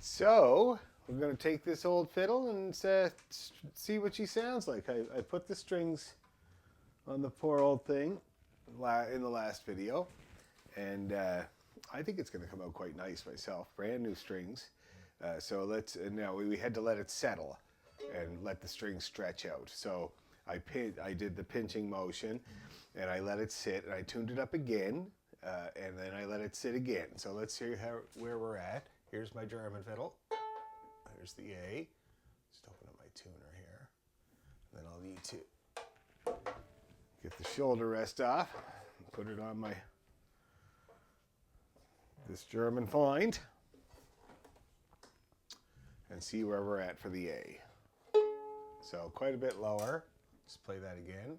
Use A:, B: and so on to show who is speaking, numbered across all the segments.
A: So we're going to take this old fiddle and see what she sounds like. I put the strings on the poor old thing in the last video, and I think it's going to come out quite nice myself. Brand new strings. So let's now we had to let it settle and let the strings stretch out. So I did the pinching motion, and I let it sit, and I tuned it up again, and then I let it sit again. So let's see where we're at. Here's my German fiddle. There's the A. Just open up my tuner here. Then I'll need to get the shoulder rest off and put it on this German find and see where we're at for the A. So quite a bit lower. Let's play that again.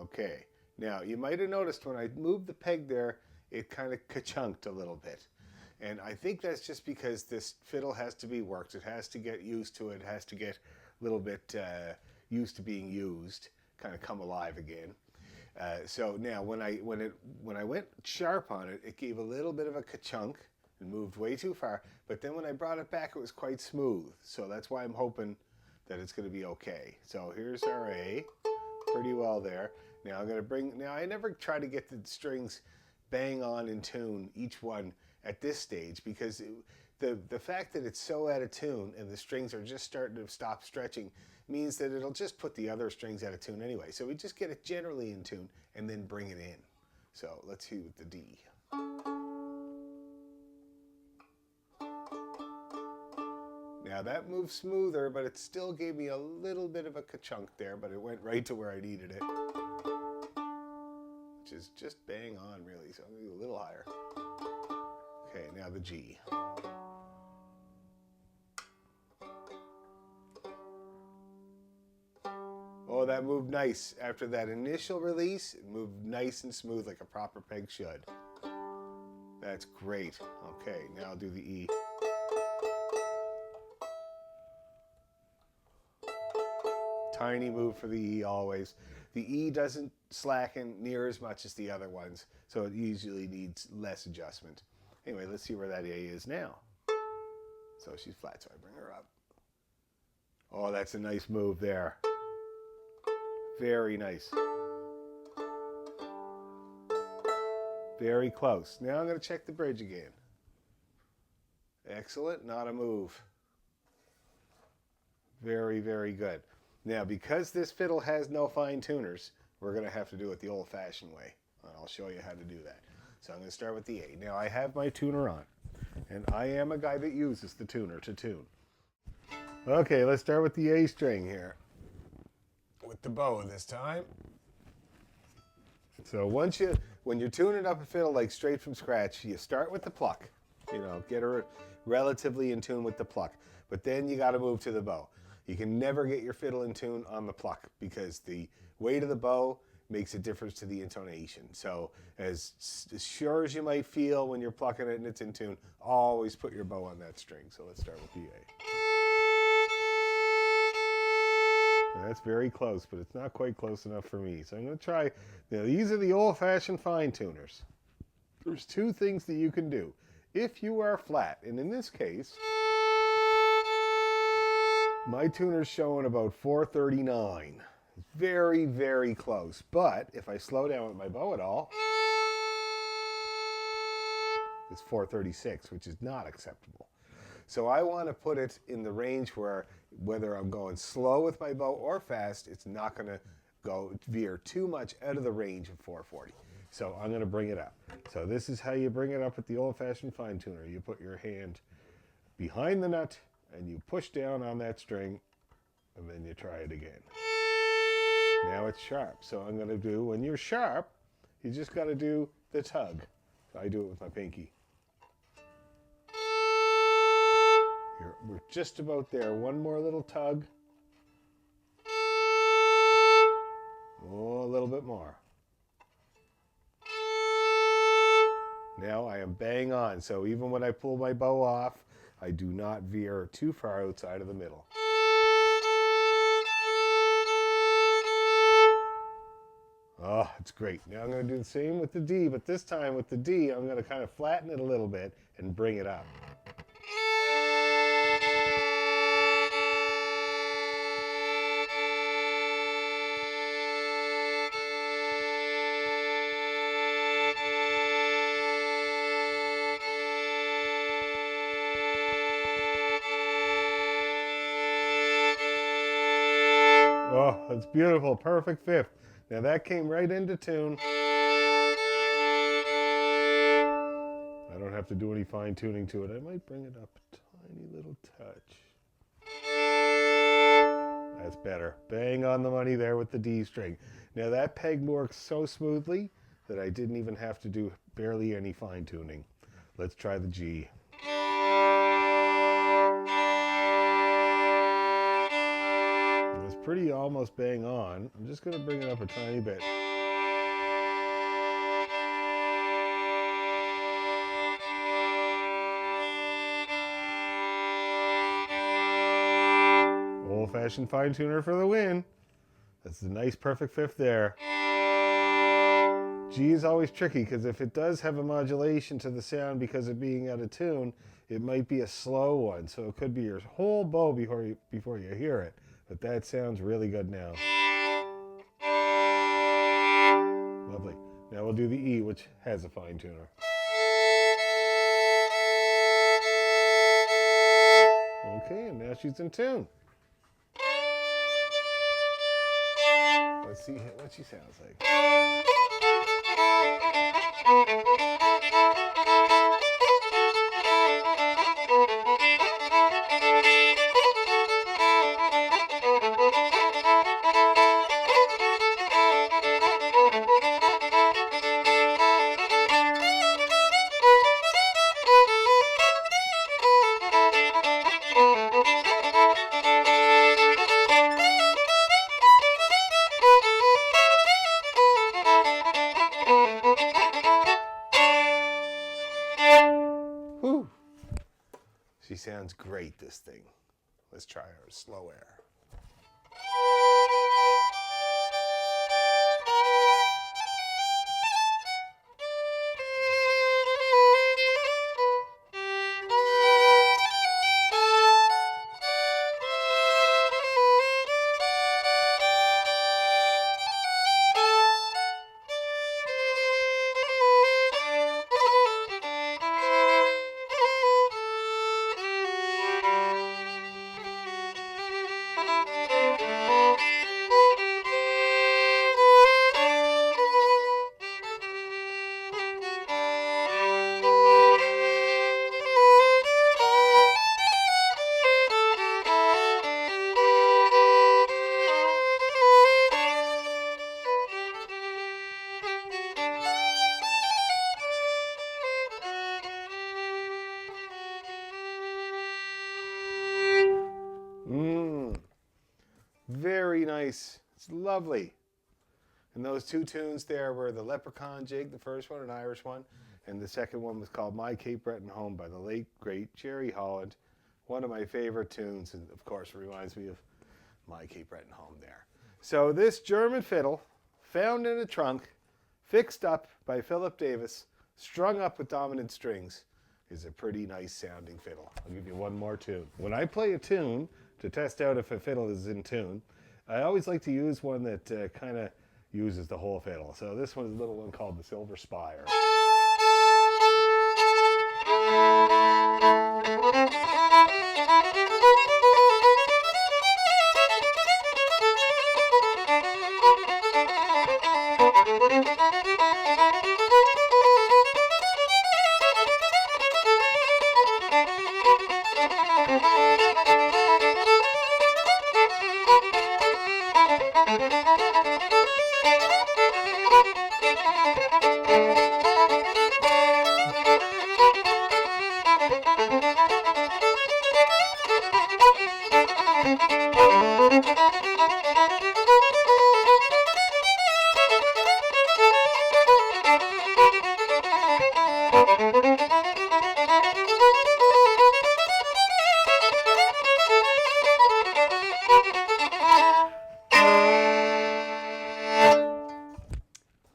A: Okay, now you might have noticed when I moved the peg there, it kind of ka-chunked a little bit. And I think that's just because this fiddle has to be worked. It has to get used to it. It has to get a little bit used to being used, kind of come alive again. So now when I went sharp on it, it gave a little bit of a ka-chunk and moved way too far. But then when I brought it back, it was quite smooth. So that's why I'm hoping that it's going to be okay. So here's our A, pretty well there. Now I'm going to now I never try to get the strings bang on in tune, each one at this stage, because the fact that it's so out of tune and the strings are just starting to stop stretching means that it'll just put the other strings out of tune anyway. So we just get it generally in tune and then bring it in. So let's see with the D. Now that moved smoother, but it still gave me a little bit of a ka-chunk there, but it went right to where I needed it. Which is just bang on really, so I'm going to go a little higher. Okay, now the G. Oh, that moved nice. After that initial release, it moved nice and smooth like a proper peg should. That's great. Okay, now I'll do the E. Tiny move for the E always. The E doesn't slacken near as much as the other ones, so it usually needs less adjustment. Anyway, let's see where that A is now. So she's flat, so I bring her up. Oh, that's a nice move there. Very nice. Very close. Now I'm going to check the bridge again. Excellent, not a move. Very, very good. Now, because this fiddle has no fine tuners, we're going to have to do it the old-fashioned way. And I'll show you how to do that. So I'm going to start with the A. Now, I have my tuner on, and I am a guy that uses the tuner to tune. Okay, let's start with the A string here. With the bow this time. So when you're tuning up a fiddle like straight from scratch, you start with the pluck. You know, get her relatively in tune with the pluck. But then you got to move to the bow. You can never get your fiddle in tune on the pluck because the weight of the bow makes a difference to the intonation. So as sure as you might feel when you're plucking it and it's in tune, always put your bow on that string. So let's start with the A. Now that's very close, but it's not quite close enough for me. So I'm going to try. Now these are the old-fashioned fine tuners. There's two things that you can do. If you are flat, and in this case, my tuner's showing about 439. Very, very close. But if I slow down with my bow at all, it's 436, which is not acceptable. So I want to put it in the range where whether I'm going slow with my bow or fast, it's not going to veer too much out of the range of 440. So I'm going to bring it up. So this is how you bring it up with the old-fashioned fine tuner. You put your hand behind the nut, and you push down on that string, and then you try it again. Now it's sharp. So I'm going to do, when you're sharp, you just got to do the tug. So I do it with my pinky. We're just about there. One more little tug. Oh, a little bit more. Now I am bang on. So even when I pull my bow off, I do not veer too far outside of the middle. That's great. Now I'm going to do the same with the D, but this time with the D, I'm going to kind of flatten it a little bit and bring it up. Oh, that's beautiful. Perfect fifth. Now that came right into tune. I don't have to do any fine tuning to it. I might bring it up a tiny little touch. That's better. Bang on the money there with the D string. Now that peg works so smoothly that I didn't even have to do barely any fine tuning. Let's try the G. It's pretty almost bang on. I'm just going to bring it up a tiny bit. Old-fashioned fine tuner for the win. That's a nice perfect fifth there. G is always tricky because if it does have a modulation to the sound because of being out of tune, it might be a slow one. So it could be your whole bow before you hear it. But that sounds really good now. Lovely. Now we'll do the E, which has a fine tuner. Okay, and now she's in tune. Let's see what she sounds like. Whew. She sounds great, this thing. Let's try her slow air. Very nice. It's lovely. And those two tunes there were the Leprechaun Jig, the first one, an Irish one, and the second one was called My Cape Breton Home by the late, great Jerry Holland. One of my favorite tunes, and of course it reminds me of My Cape Breton Home there. So this German fiddle, found in a trunk, fixed up by Philip Davis, strung up with dominant strings, is a pretty nice sounding fiddle. I'll give you one more tune. When I play a tune to test out if a fiddle is in tune, I always like to use one that kind of uses the whole fiddle. So this one is a little one called the Silver Spire.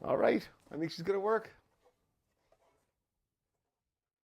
A: All right. I think she's going to work.